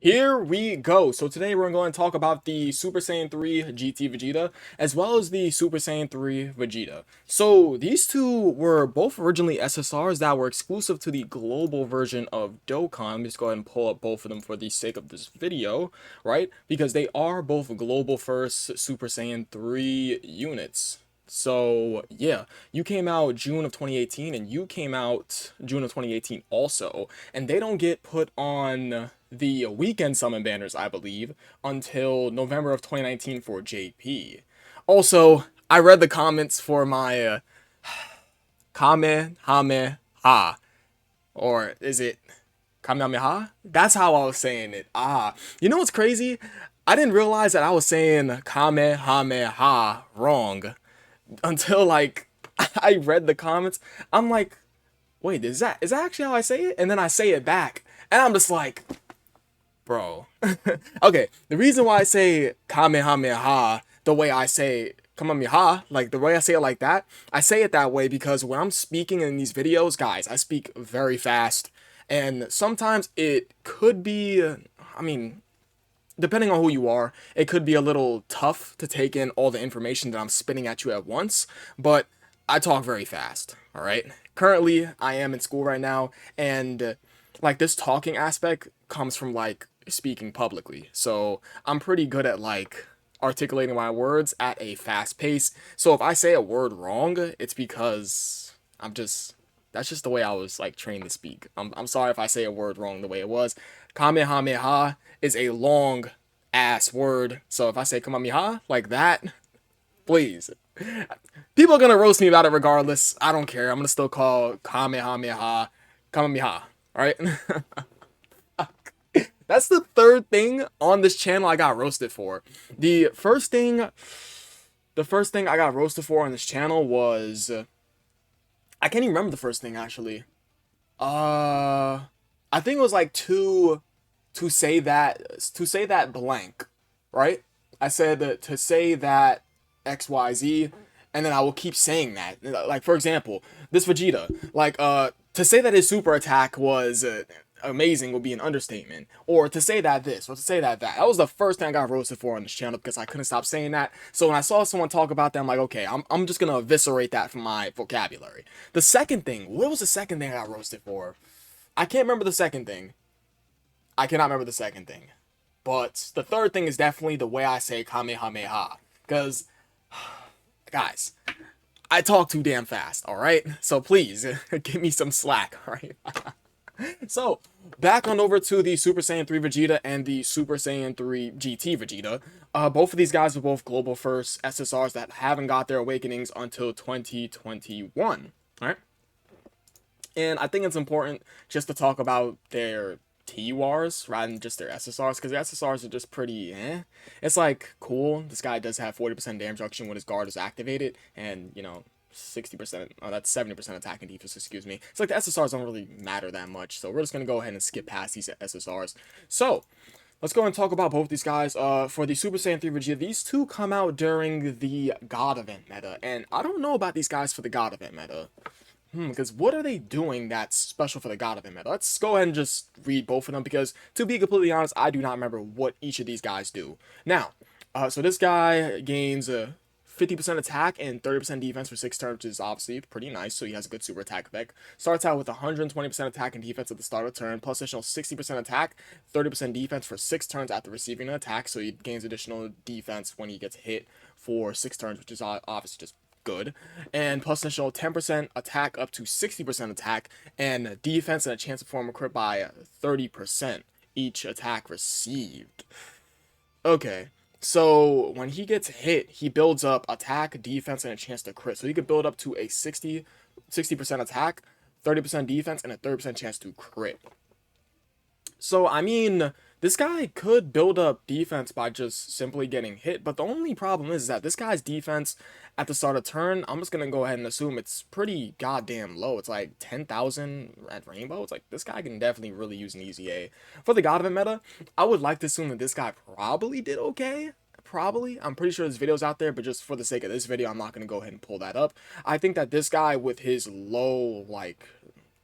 Here we go. So today we're going to talk about the Super Saiyan 3 GT Vegeta as well as the Super Saiyan 3 Vegeta. So these two were both originally SSRs that were exclusive to the global version of Dokkan. I'm just go ahead and pull up both of them for the sake of this video, right? Because they are both global first Super Saiyan 3 units. So yeah, you came out June of 2018 and you came out June of 2018 also, and they don't get put on the weekend summon banners, I believe, until November of 2019 for JP. Also, I read the comments for my Kamehameha, or is it Kamehameha? That's how I was saying it. You know what's crazy? I didn't realize that I was saying Kamehameha wrong until like I read the comments. I'm like, wait, is that actually how I say it? And then I say it back, and I'm just like, bro. Okay, the reason why I say Kamehameha the way I say Kamehameha, like the way I say it like that, I say it that way because when I'm speaking in these videos, guys, I speak very fast, and sometimes it could be, I mean, depending on who you are, it could be a little tough to take in all the information that I'm spitting at you at once, but I talk very fast, all right? Currently, I am in school right now, and like this talking aspect comes from like speaking publicly. So I'm pretty good at like articulating my words at a fast pace. So if I say a word wrong, it's because that's just the way I was like trained to speak. I'm sorry if I say a word wrong the way it was. Kamehameha is a long ass word. So if I say Kamehameha like that, please. People are gonna roast me about it regardless. I don't care. I'm gonna still call Kamehameha Kamehameha. Alright? That's the third thing on this channel I got roasted for. The first thing I got roasted for on this channel was I can't even remember the first thing actually. I think it was like to say that blank, right? I said that to say that XYZ, and then I will keep saying that. Like for example, this Vegeta, like to say that his super attack was amazing would be an understatement, or to say that this, or to say that that. That was the first thing I got roasted for on this channel because I couldn't stop saying that. So when I saw someone talk about that, I'm like, okay, I'm just gonna eviscerate that from my vocabulary. The second thing, what was the second thing I got roasted for? I can't remember the second thing. I cannot remember the second thing. But the third thing is definitely the way I say Kamehameha. Because, guys, I talk too damn fast, alright? So please, give me some slack, alright? So, back on over to the Super Saiyan 3 Vegeta and the Super Saiyan 3 GT Vegeta. Both of these guys are both global first SSRs that haven't got their awakenings until 2021, alright? And I think it's important just to talk about their T-Wars rather than just their SSRs, because their SSRs are just pretty It's like, cool, this guy does have 40% damage reduction when his guard is activated, and, 60%, oh, that's 70% attack and defense, excuse me. It's like the SSRs don't really matter that much, so we're just going to go ahead and skip past these SSRs. So, let's go and talk about both these guys. For the Super Saiyan 3 Vegeta, these two come out during the God event meta, and I don't know about these guys for the God event meta. Because what are they doing that's special for the God event meta? Let's go ahead and just read both of them, because to be completely honest, I do not remember what each of these guys do. Now, so this guy gains 50% attack and 30% defense for 6 turns, which is obviously pretty nice, so he has a good super attack effect. Starts out with 120% attack and defense at the start of the turn, plus additional 60% attack, 30% defense for 6 turns after receiving an attack, so he gains additional defense when he gets hit for 6 turns, which is obviously just good, and plus additional 10% attack up to 60% attack, and defense and a chance to perform a crit by 30% each attack received. Okay, so when he gets hit, he builds up attack, defense, and a chance to crit. So he could build up to a 60% attack, 30% defense, and a 30% chance to crit. So, I mean, this guy could build up defense by just simply getting hit, but the only problem is that this guy's defense at the start of turn, I'm just gonna go ahead and assume it's pretty goddamn low. It's like 10,000 at Rainbow. It's like, this guy can definitely really use an easy A. For the God of It meta, I would like to assume that this guy probably did okay. Probably. I'm pretty sure there's videos out there, but just for the sake of this video, I'm not gonna go ahead and pull that up. I think that this guy with his low, like,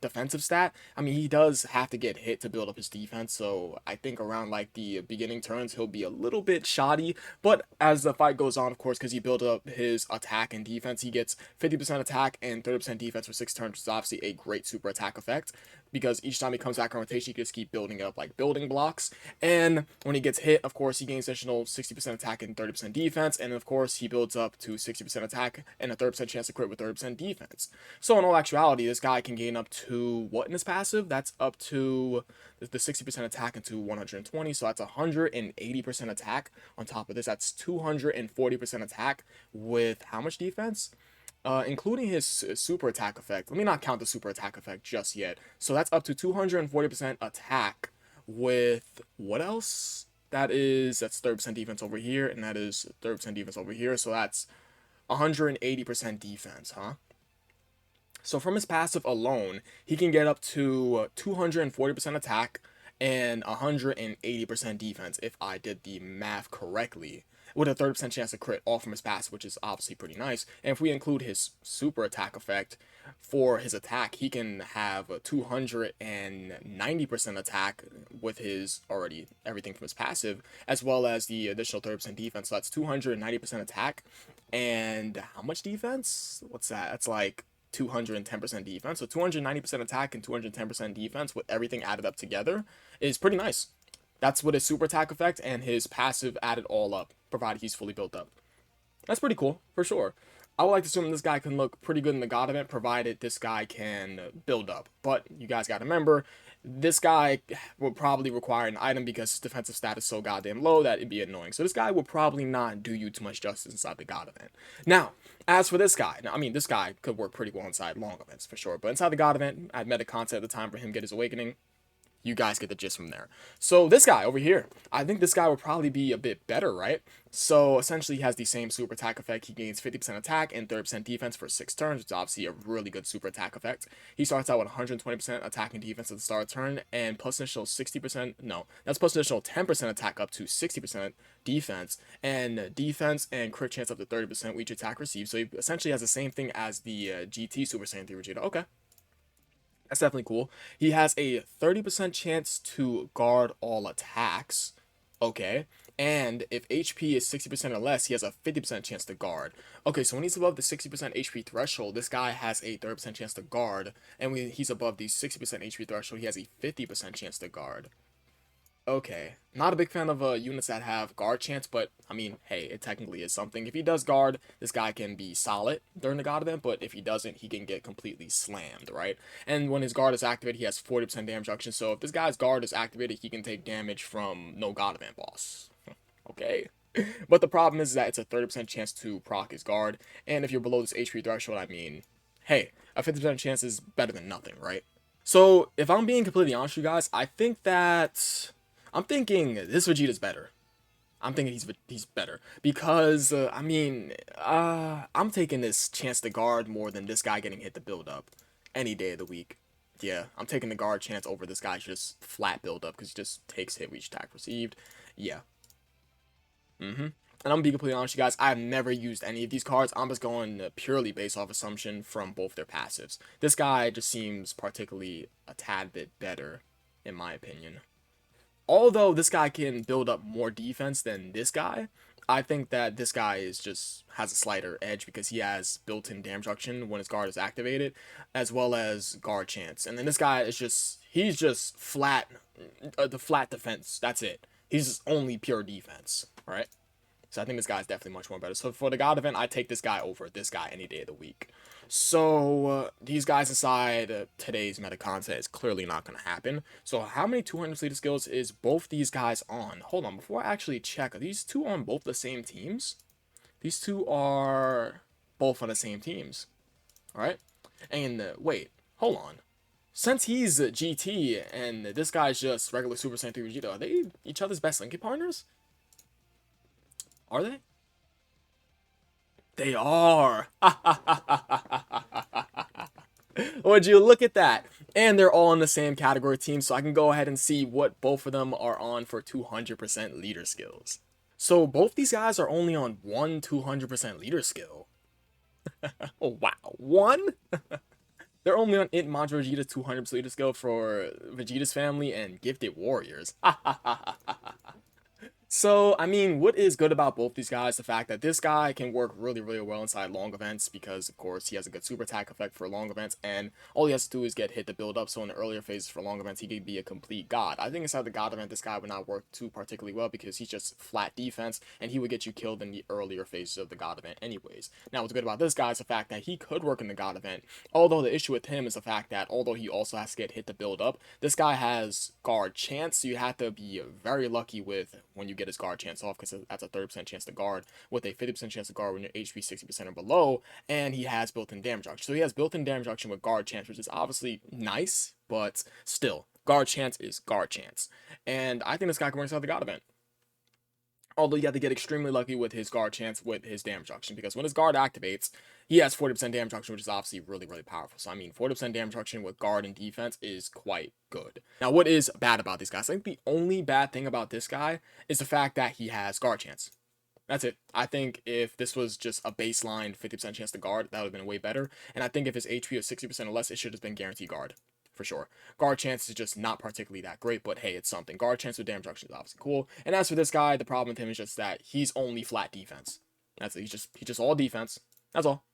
defensive stat. I mean, he does have to get hit to build up his defense, so I think around like the beginning turns he'll be a little bit shoddy, but as the fight goes on, of course, because he built up his attack and defense, he gets 50% attack and 30% defense for 6 turns, which is obviously a great super attack effect, because each time he comes back on rotation, he can just keep building it up like building blocks. And when he gets hit, of course, he gains additional 60% attack and 30% defense, and of course, he builds up to 60% attack and a 30% chance to crit with 30% defense. So in all actuality, this guy can gain up to what in his passive? That's up to the 60% attack into 120, so that's 180% attack. On top of this, that's 240% attack with how much defense? Including his super attack effect. Let me not count the super attack effect just yet. So that's up to 240% attack with what else? That's 30% defense over here, and that is 30% defense over here. So that's 180% defense, huh? So from his passive alone, he can get up to 240% attack and 180% defense if I did the math correctly, with a 30% chance to crit, all from his passive, which is obviously pretty nice. And if we include his super attack effect for his attack, he can have a 290% attack with his already everything from his passive, as well as the additional 30% defense. So that's 290% attack and how much defense? What's that? That's like 210% defense. So 290% attack and 210% defense with everything added up together is pretty nice. That's with his super attack effect and his passive added all up, provided he's fully built up. That's pretty cool, for sure. I would like to assume this guy can look pretty good in the God event, provided this guy can build up. But you guys got to remember, this guy will probably require an item because his defensive stat is so goddamn low that it'd be annoying. So this guy will probably not do you too much justice inside the God event. Now, as for this guy, I mean, this guy could work pretty well inside long events for sure. But inside the God event, I met a concept at the time for him to get his Awakening. You guys get the gist from there. So this guy over here, I think this guy would probably be a bit better, right? So essentially he has the same super attack effect. He gains 50% attack and 30% defense for 6 turns, which is obviously a really good super attack effect. He starts out with 120% attack and defense at the start of the turn, and plus additional 60%, no, that's plus additional 10% attack up to 60% defense, and crit chance up to 30% with each attack received. So he essentially has the same thing as the GT Super Saiyan 3 Vegeta. Okay. That's definitely cool. He has a 30% chance to guard all attacks. Okay. And if HP is 60% or less, he has a 50% chance to guard. Okay, so when he's above the 60% HP threshold, this guy has a 30% chance to guard. And when he's above the 60% HP threshold, he has a 50% chance to guard. Okay, not a big fan of units that have guard chance, but I mean, hey, it technically is something. If he does guard, this guy can be solid during the God event, but if he doesn't, he can get completely slammed, right? And when his guard is activated, he has 40% damage reduction, so if this guy's guard is activated, he can take damage from no God event boss. Okay. But the problem is that it's a 30% chance to proc his guard, and if you're below this HP threshold, I mean, hey, a 50% chance is better than nothing, right? So, if I'm being completely honest with you guys, I'm thinking this Vegeta's better. I'm thinking he's better because I'm taking this chance to guard more than this guy getting hit to build up any day of the week. Yeah, I'm taking the guard chance over this guy's just flat build up because he just takes hit with each attack received. Yeah. And I'm gonna be completely honest with you guys, I've never used any of these cards. I'm just going purely based off assumption from both their passives. This guy just seems particularly a tad bit better, in my opinion. Although this guy can build up more defense than this guy, I think that this guy has a slighter edge because he has built-in damage reduction when his guard is activated, as well as guard chance. And then this guy is he's just flat, the flat defense. That's it. He's just only pure defense, right? So I think this guy's definitely much more better. So for the God event, I take this guy over this guy any day of the week. So these guys inside today's meta content is clearly not going to happen. So how many 200 leader skills is both these guys on? Hold on, before I actually check, are these two on both the same teams? These two are both on the same teams. Alright? And wait, hold on. Since he's GT and this guy's just regular Super Saiyan 3 Vegeta, are they each other's best linking partners? Are they? They are. Would you look at that? And they're all in the same category team, so I can go ahead and see what both of them are on for 200% leader skills. So both these guys are only on one 200% leader skill. Oh, wow. One? They're only on Int Majin Vegeta's 200 Sleeter skill for Vegeta's family and Gifted Warriors. So, I mean, what is good about both these guys? The fact that this guy can work really, really well inside long events because, of course, he has a good super attack effect for long events, and all he has to do is get hit to build up. So, in the earlier phases for long events, he could be a complete god. I think inside the god event, this guy would not work too particularly well because he's just flat defense, and he would get you killed in the earlier phases of the god event, anyways. Now, what's good about this guy is the fact that he could work in the god event, although the issue with him is the fact that, although he also has to get hit to build up, this guy has guard chance, so you have to be very lucky with when you get his guard chance off, because that's a 30% chance to guard with a 50% chance to guard when your HP 60% or below, and he has built-in damage reduction. So he has built-in damage reduction with guard chance, which is obviously nice, but still, guard chance is guard chance. And I think this guy can work inside the god event. Although you have to get extremely lucky with his guard chance with his damage reduction, because when his guard activates, he has 40% damage reduction, which is obviously really, really powerful. So, I mean, 40% damage reduction with guard and defense is quite good. Now, what is bad about these guys? I think the only bad thing about this guy is the fact that he has guard chance. That's it. I think if this was just a baseline 50% chance to guard, that would have been way better. And I think if his HP was 60% or less, it should have been guaranteed guard. For sure. Guard chance is just not particularly that great, but hey, it's something. Guard chance with damage reduction is obviously cool. And as for this guy, the problem with him is just that he's only flat defense. That's it. He's just all defense. That's all.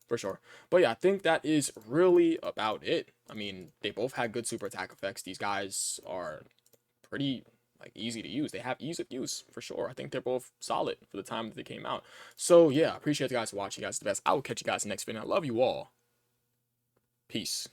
For sure. But yeah, I think that is really about it. I mean, they both had good super attack effects. These guys are pretty easy to use. They have ease of use for sure. I think they're both solid for the time that they came out. So yeah, appreciate you guys for watching. You guys are the best. I will catch you guys in the next video. I love you all. Peace.